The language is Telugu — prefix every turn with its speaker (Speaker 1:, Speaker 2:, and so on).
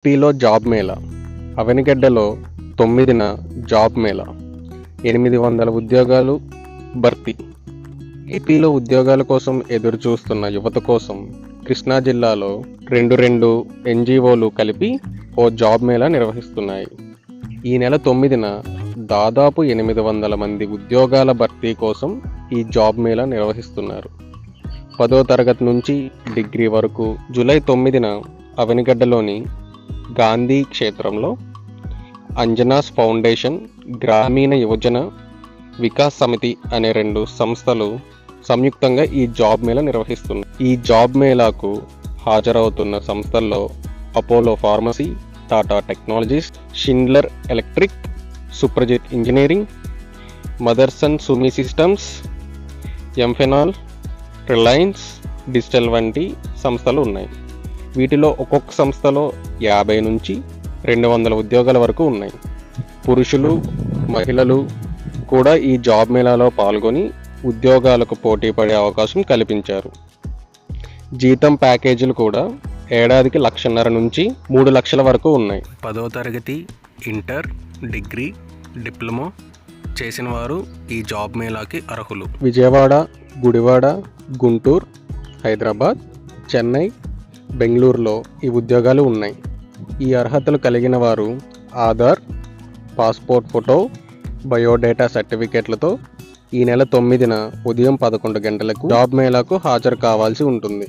Speaker 1: ఏపీలో జాబ్ మేళా. అవనిగడ్డలో 9న జాబ్ మేళా. 800 ఉద్యోగాలు భర్తీ. ఏపీలో ఉద్యోగాల కోసం ఎదురు చూస్తున్న యువత కోసం కృష్ణా జిల్లాలో రెండు ఎన్జీఓలు కలిపి ఓ జాబ్ మేళా నిర్వహిస్తున్నాయి. ఈ నెల 9న దాదాపు 800 మంది ఉద్యోగాల భర్తీ కోసం ఈ జాబ్ మేళా నిర్వహిస్తున్నారు. 10వ తరగతి నుంచి డిగ్రీ వరకు జూలై 9న అవనిగడ్డలోని గాంధీ క్షేత్రంలో అంజనాస్ ఫౌండేషన్, గ్రామీణ యువజన వికాస్ సమితి అనే 2 సంస్థలు సంయుక్తంగా ఈ జాబ్ మేళా నిర్వహిస్తున్నాయి. ఈ జాబ్ మేళాకు హాజరవుతున్న సంస్థల్లో Apollo pharmacy, Tata technologies, Schindler electric, Suprajit engineering, Motherson సుమి సిస్టమ్స్, ఎంఫెనాల్, రిలయన్స్ డిజిటల్ వంటి సంస్థలు ఉన్నాయి. వీటిలో ఒక్కొక్క సంస్థలో 50 నుంచి 200 ఉద్యోగాల వరకు ఉన్నాయి. పురుషులు, మహిళలు కూడా ఈ జాబ్ మేళాలో పాల్గొని ఉద్యోగాలకు పోటీ పడే అవకాశం కల్పించారు. జీతం ప్యాకేజీలు కూడా ఏడాదికి 1,50,000 నుంచి 3 లక్షల వరకు ఉన్నాయి.
Speaker 2: 10వ తరగతి, ఇంటర్, డిగ్రీ, డిప్లొమా చేసిన వారు ఈ జాబ్ మేళాకి అర్హులు.
Speaker 1: విజయవాడ, గుడివాడ, గుంటూరు, హైదరాబాద్, చెన్నై, బెంగళూరులో ఈ ఉద్యోగాలు ఉన్నాయి. ఈ అర్హతలు కలిగిన వారు ఆధార్, పాస్పోర్ట్ ఫోటో, బయోడేటా సర్టిఫికేట్లతో ఈ నెల 9న ఉదయం 11 గంటలకు జాబ్ మేళాకు హాజరు కావాల్సి ఉంటుంది.